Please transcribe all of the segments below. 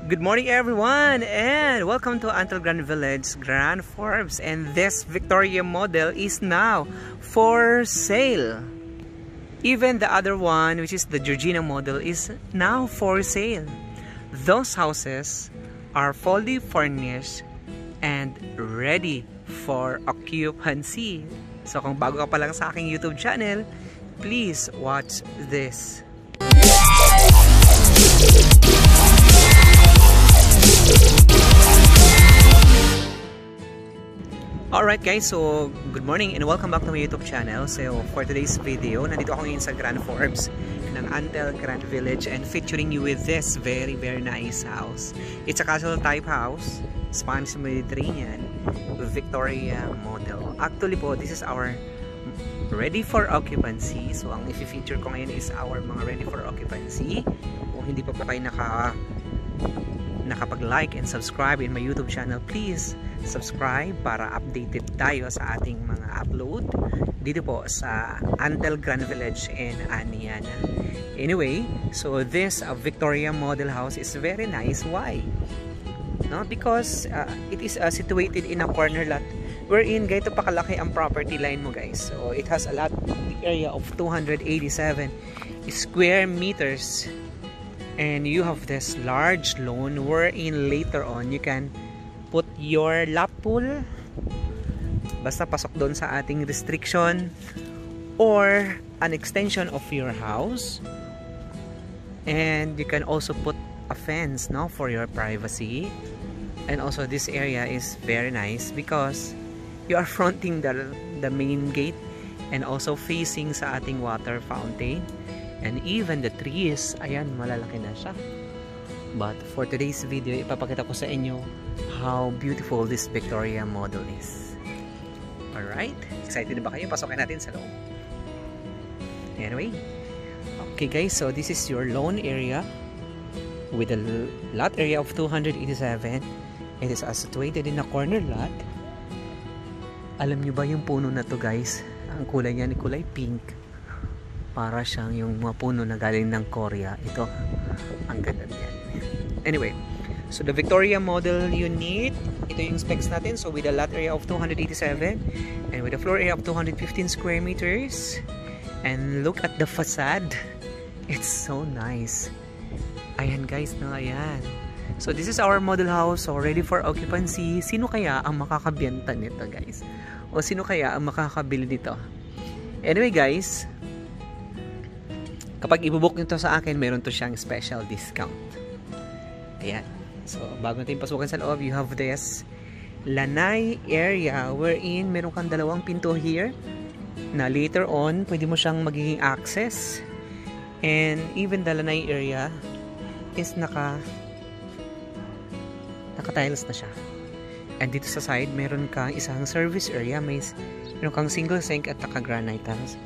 Good morning everyone and welcome to Antell Grand Village, Grand Forbes, and this Victoria model is now for sale. Even the other one, which is the Georgina model, is now for sale. Those houses are fully furnished and ready for occupancy. So kung bago ka pa lang sa aking YouTube channel, please watch this. Alright guys, so good morning and welcome back to my YouTube channel. So for today's video, nandito ako ngayon sa Grand Forbes ng Antell Grand Village and featuring you with this very nice house. It's a castle type house, Spanish Mediterranean, Victoria model. Actually po, this is our ready for occupancy. So ang i-feature ko ngayon is our mga ready for occupancy. Kung hindi pa po kayo nakapag-like and subscribe in my YouTube channel, please subscribe para updated tayo sa ating mga upload dito po sa Antell Grand Village in Aniana. Anyway, so this Victoria model house is very nice. Why? No, because it is situated in a corner lot wherein ganito pa kalaki ang property line mo guys. So it has a lot area of 287 square meters. And you have this large lawn wherein later on you can put your lap pool, basta pasok doon sa ating restriction, or an extension of your house. And you can also put a fence, no, for your privacy. And also this area is very nice because you are fronting the main gate and also facing sa ating water fountain. And even the trees, ayan, malalaki na siya. But for today's video, ipapakita ko sa inyo how beautiful this Victoria model is. Alright? Excited ba kayo? Pasokin natin sa loob. Anyway. Okay guys, so this is your lawn area with a lot area of 287. It is situated in a corner lot. Alam nyo ba yung puno na to guys? Ang kulay niya ni kulay pink. Para siyang yung mga puno na galing ng Korea. Ito, ang ganda niyan. Anyway, so the Victoria model unit, ito yung specs natin. So with a lot area of 287 and with a floor area of 215 square meters. And look at the facade. It's so nice. Ayan guys, no, ayan. So this is our model house, so ready for occupancy. Sino kaya ang makakabenta nito guys? O sino kaya ang makakabili dito? Anyway guys, kapag ibubook nyo to sa akin, meron to siyang special discount. Ayan. So, bago natin pasukan sa loob, you have this lanay area wherein meron kang dalawang pinto here na later on, pwede mo siyang magiging access. And even the lanay area is naka-tiles na siya. And dito sa side, meron kang isang service area. Meron kang single sink at naka-granite tiles.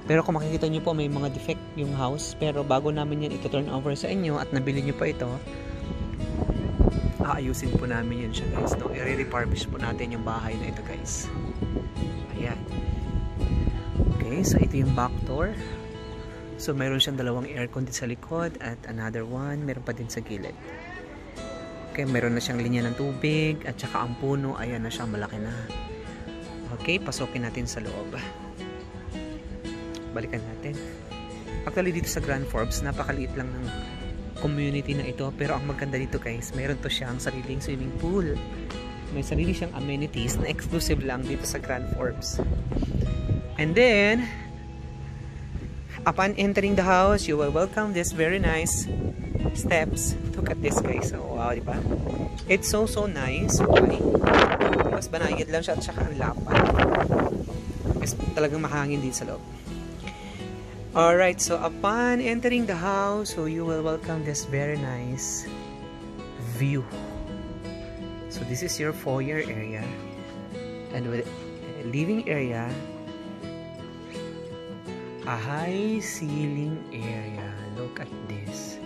Pero kung makikita nyo po, may mga defect yung house. Pero bago namin yan ito-turn over sa inyo at nabili nyo pa ito, aayusin po namin yan siya guys. No? I-refurbish po natin yung bahay na ito guys. Ayan. Okay, so ito yung back door. So meron siyang dalawang aircon dito sa likod at another one, meron pa din sa gilid. Okay, meron na siyang linya ng tubig at saka ang puno, ayan na siya, malaki na. Okay, pasokin natin sa loob. Balikan natin. Actually dito sa Grand Forbes, napakaliit lang ng community na ito. Pero ang maganda dito guys, mayroon to siyang sariling swimming pool. May sarili siyang amenities na exclusive lang dito sa Grand Forbes. And then, upon entering the house, you will welcome this very nice steps. Look at this guys. So, wow, diba? It's so nice. Okay. Mas banayad lang siya at saka ang lapad. Mas talagang mahangin din sa loob. Alright, so upon entering the house, so you will welcome this very nice view. So this is your foyer area. And with a living area, a high ceiling area. Look at this.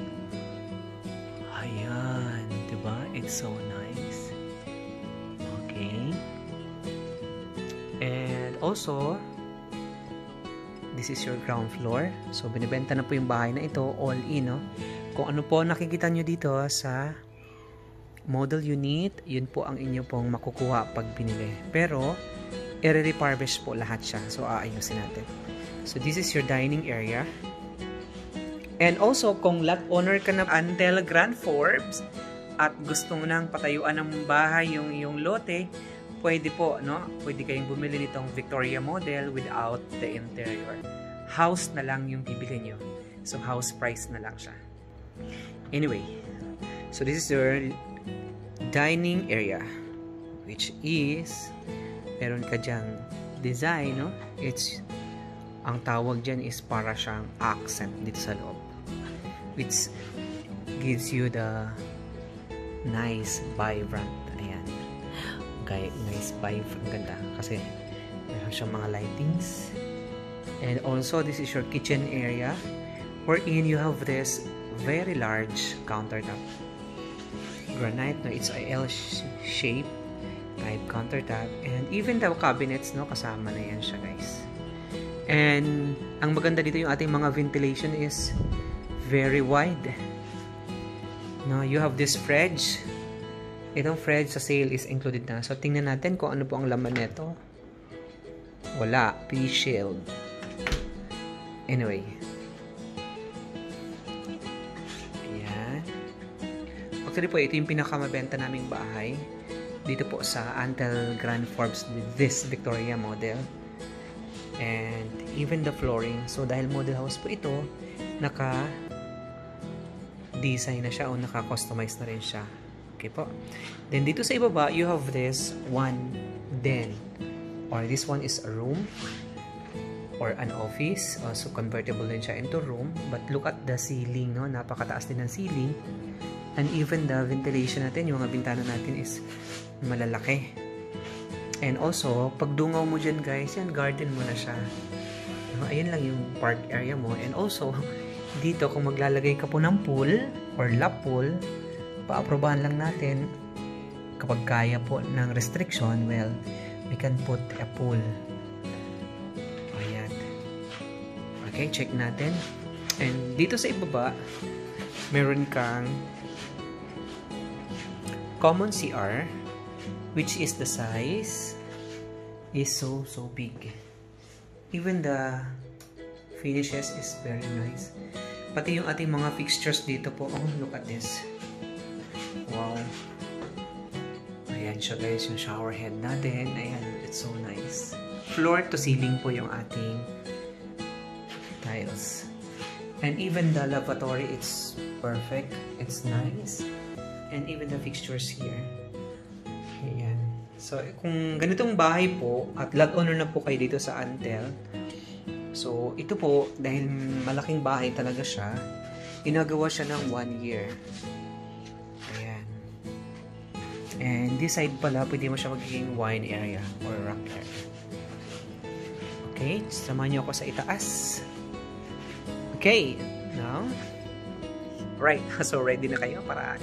Ayan, diba? It's so nice. Okay. And also, this is your ground floor. So, binibenta na po yung bahay na ito, all in, no? Kung ano po nakikita nyo dito sa model unit, yun po ang inyo pong makukuha pag binili. Pero, i-refurbish po lahat siya. So, aayusin natin. So, this is your dining area. And also, kung lot owner ka ng Antel Grand Forbes at gusto mo nang patayuan ng bahay yung iyong lote, pwede po, no? Pwede kayong bumili nitong Victoria model without the interior. House na lang yung bibili nyo. So, house price na lang siya. Anyway, so this is your dining area, which is, meron ka dyang design, no? It's, ang tawag dyan is para siyang accent dito sa loob, which gives you the nice, vibrant, ayan, nice vibe, ang ganda, kasi meron siyang mga lightings. And also, this is your kitchen area, wherein you have this very large countertop. Granite, no? It's a L-shape type countertop. And even the cabinets, no? Kasama na yan siya, guys. And ang maganda dito, yung ating mga ventilation is very wide. No, you have this fridge. Itong fridge sa sale is included na. So, tingnan natin kung ano po ang laman nito. Wala. P-shield. Anyway. Actually po, ito yung pinakamabenta naming bahay dito po sa Antel Grand Forbes, this Victoria model. And even the flooring. So, dahil model house po ito, naka-design na siya o naka-customize na rin siya. Okay po. Then, dito sa ibaba, you have this one den. Or this one is a room or an office. So, convertible din siya into room. But look at the ceiling, no? Napakataas din ng ceiling. And even the ventilation natin, yung mga bintana natin is malalaki. And also, pag dungaw mo dyan guys, yan, garden mo na siya. Ayan lang yung park area mo. And also, dito kung maglalagay ka po ng pool or lap pool, paaprobahan lang natin kapag kaya po ng restriction, well, we can put a pool. Ayan. Okay, check natin. And dito sa ibaba, meron kang common CR, which is the size is so big. Even the finishes is very nice. Pati yung ating mga fixtures dito po. Oh, look at this. Wow. Ayan siya guys, yung shower head natin. Ayan, it's so nice. Floor to ceiling po yung ating tiles. And even the lavatory, it's perfect. It's nice. And even the fixtures here. Ayan. So, kung ganitong bahay po, at lot owner na po kayo dito sa Antel, so, ito po, dahil malaking bahay talaga siya, ginagawa siya ng 1 year. Ayan. And this side pala, pwede mo siya magiging wine area or rock area. Okay, samahan niyo ako sa itaas. Okay, now, right, so ready na kayo para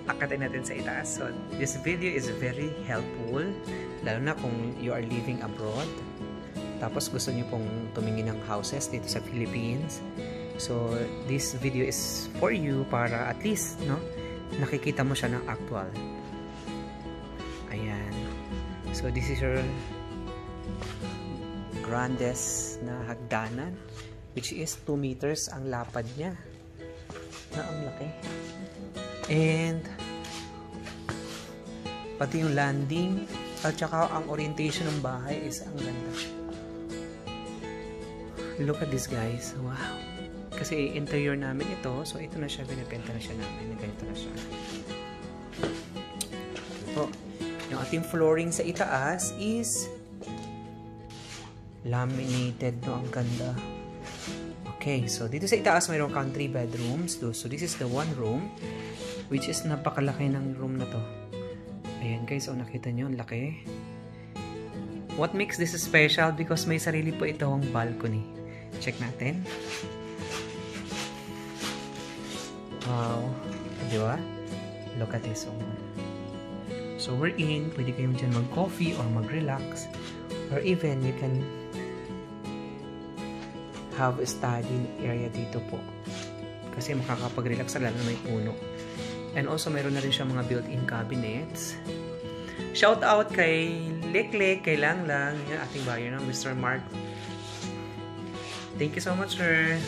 akatin natin sa itaas. So, this video is very helpful, lalo na kung you are living abroad. Tapos, gusto nyo pong tumingin ng houses dito sa Philippines. So, this video is for you para at least, no, nakikita mo siya ng actual. Ayan. So, this is your grandest na hagdanan, which is 2 meters ang lapad niya. Na ang laki. And pati yung landing at saka ang orientation ng bahay is ang ganda. Look at this guys. Wow. Kasi interior namin ito. So ito na siya. Binibenta na siya namin. Ganito na siya. Ito. Yung ating flooring sa itaas is laminated, no? Ang ganda. Okay. So dito sa itaas mayroon kang 3 bedrooms. So this is the one room, which is napakalaki ng room na to. Ayan guys, oh, nakita nyo, ang laki. What makes this special? Because may sarili po itong balcony. Check natin. Wow. Di ba? Look at this one. So we're in. Pwede kayong dyan mag-coffee or mag-relax. Or even you can have a study area dito po. Kasi makakapag-relax lalo na may puno. And also, meron na rin siya mga built-in cabinets. Shout out kay Leklek, kay Langlang, yung ating buyer ng Mr. Mark. Thank you so much, sir.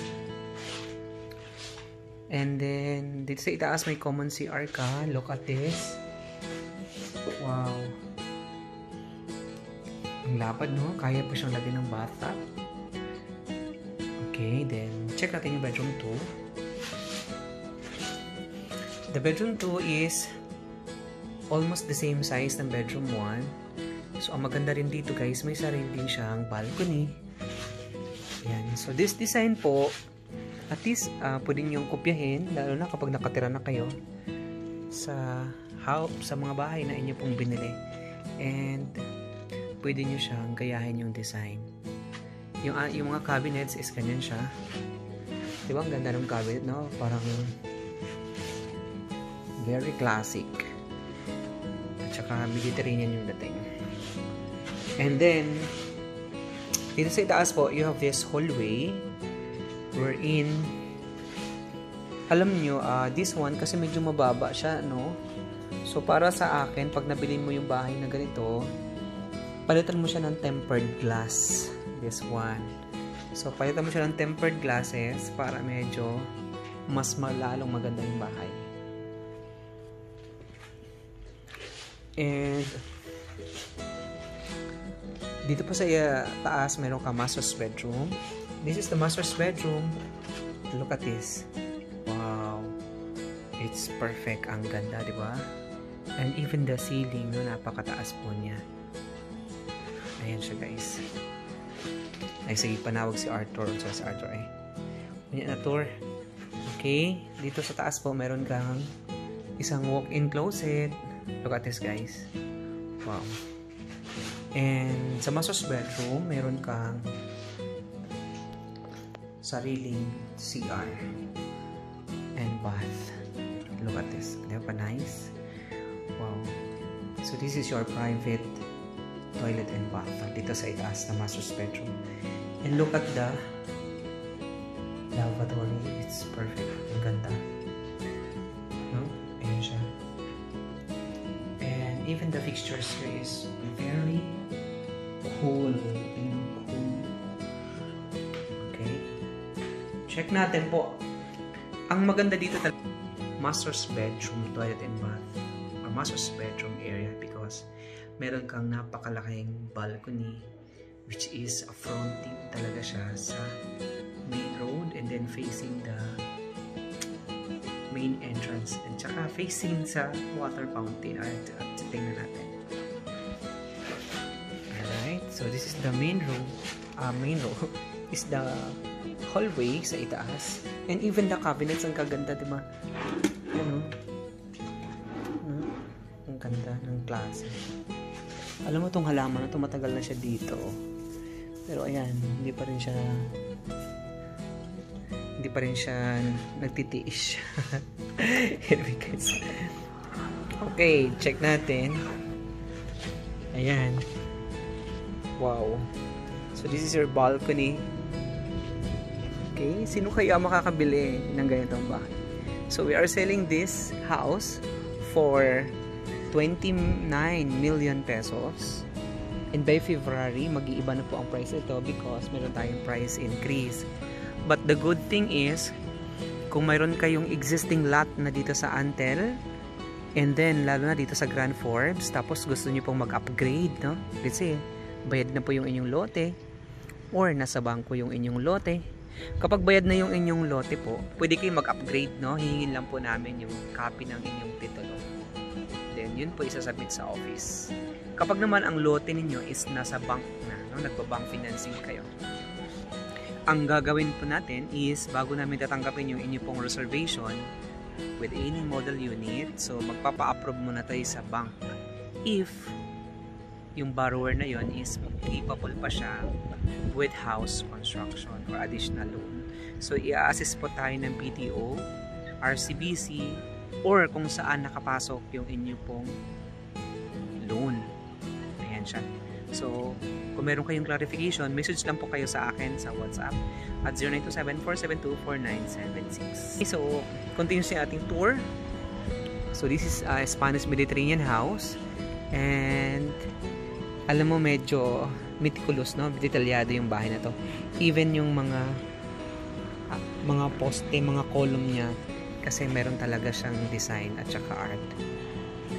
And then, dito sa itaas may common CR ka. Look at this. Wow. Ang lapad, no? Kaya pa siyang lagyan ng bathtub. Okay, then check natin yung bedroom 2. The bedroom 2 is almost the same size ng bedroom 1. So, ang maganda rin dito guys, may sarili din siyang balcony. Ayan. So, this design po, at least, pwede nyo kopyahin, lalo na kapag nakatira na kayo sa mga bahay na inyo pong binili. And, pwede nyo siyang gayahin yung design. Yung mga cabinets is ganyan siya. Diba ang ganda ng cabinet, no? Parang very classic. At saka Mediterranean yung dating. And then, dito sa itaas po, you have this hallway wherein, alam nyo, this one, kasi medyo mababa siya, no? So, para sa akin, pag nabili mo yung bahay na ganito, palitan mo siya ng tempered glass. This one. So, palitan mo siya ng tempered glasses para medyo mas lalong maganda yung bahay. And, dito po sa taas, meron ka master's bedroom. This is the master's bedroom. Look at this. Wow. It's perfect. Ang ganda, di ba? And even the ceiling, no, napakataas po niya. Ayan siya, guys. Ay, sige, panawag si Arthur. So, si Arthur, Ayan na, tour. Okay. Dito sa taas po, meron kang isang walk-in closet. Look at this, guys. Wow. And sa master's bedroom, meron kang sariling CR and bath. Look at this. Di ba nice? Wow. So, this is your private toilet and bath dito sa itaas na master's bedroom. And look at the lavatory. It's perfect. Ang ganda. No? Ayan siya. And even the fixtures here is very cool. Okay. Check natin po. Ang maganda dito talaga, master's bedroom, toilet and bath. Or master's bedroom area because meron kang napakalaking balcony which is fronting talaga siya sa main road and then facing the main entrance and saka facing sa water fountain. At tingnan natin. Alright, so this is the main road. Main road is the hallway sa itaas. And even the cabinets, ang kaganda, diba? Ano? Ang ganda ng klase. Alam mo itong halaman na ito, matagal na siya dito. Pero ayan, hindi pa rin siya nagtitiis. Anyway guys. Okay, check natin. Ayan. Wow. So this is your balcony. Okay, sino kaya makakabili ng ganitong bahay? So we are selling this house for 29 million pesos. And by February, mag-iiba na po ang price ito because meron tayong price increase. But the good thing is, kung mayroon kayong existing lot na dito sa Antel, and then lalo na dito sa Grand Forbes, tapos gusto niyo pong mag-upgrade, no? Kasi bayad na po yung inyong lote or nasa bangko yung inyong lote. Kapag bayad na yung inyong lote po, pwede kayong mag-upgrade, no? Hihingin lang po namin yung copy ng inyong titulo. Then, yun po isasubmit sa office. Kapag naman ang lote ninyo is nasa bank na, no? Nagbabank financing kayo. Ang gagawin po natin is, bago namin tatanggapin yung inyo pong reservation with any model unit, so magpapa-approve muna tayo sa bank. If yung borrower na yon is capable pa siya with house construction or additional loan. So, i-assess po tayo ng BDO, RCBC, or kung saan nakapasok yung inyo pong loan. Ayan siya. So, kung meron kayong clarification, message lang po kayo sa akin sa WhatsApp at 0927-472-4976. So, continuous yung ating tour. So this is a Spanish Mediterranean house, and alam mo medyo meticulous, no? Detalyado yung bahay na to. Even yung mga poste, mga column niya, kasi meron talaga siyang design at saka art.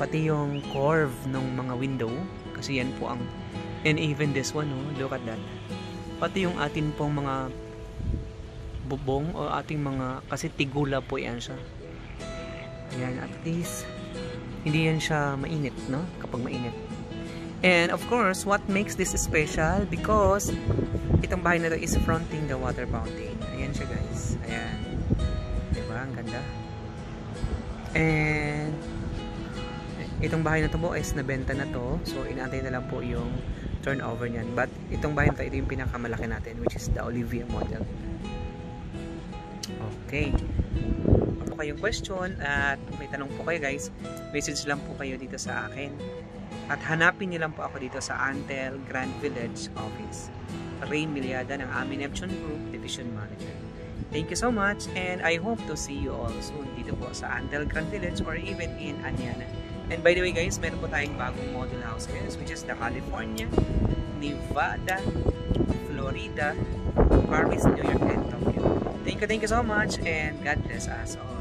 Pati yung curve ng mga window, kasi yan po ang, and even this one, no? Look at that. Pati yung atin pong mga bubong o ating mga, kasi tigula po yan siya. Ayan, at least hindi yan siya mainit, no? Kapag mainit. And of course, what makes this special, because itong bahay na to is fronting the water fountain. Ayan siya, guys. Ayan. Diba? Ang ganda. And itong bahay na to po is nabenta na to. So, inaantay na lang po yung turnover niyan. But itong bahay na to, ito yung pinakamalaki natin, which is the Olivia model. Okay. Kung po kayong question at may tanong po kayo, guys, message lang po kayo dito sa akin. At hanapin niyo lang po ako dito sa Antel Grand Village Office. Ray Miliada ng Ami Neptune Group Division Manager. Thank you so much, and I hope to see you all soon dito po sa Antel Grand Village or even in Aniana. And by the way, guys, meron po tayong bagong model houses, which is the California, Nevada, Florida, Paris, New York, and Tokyo. Thank you so much, and God bless us all.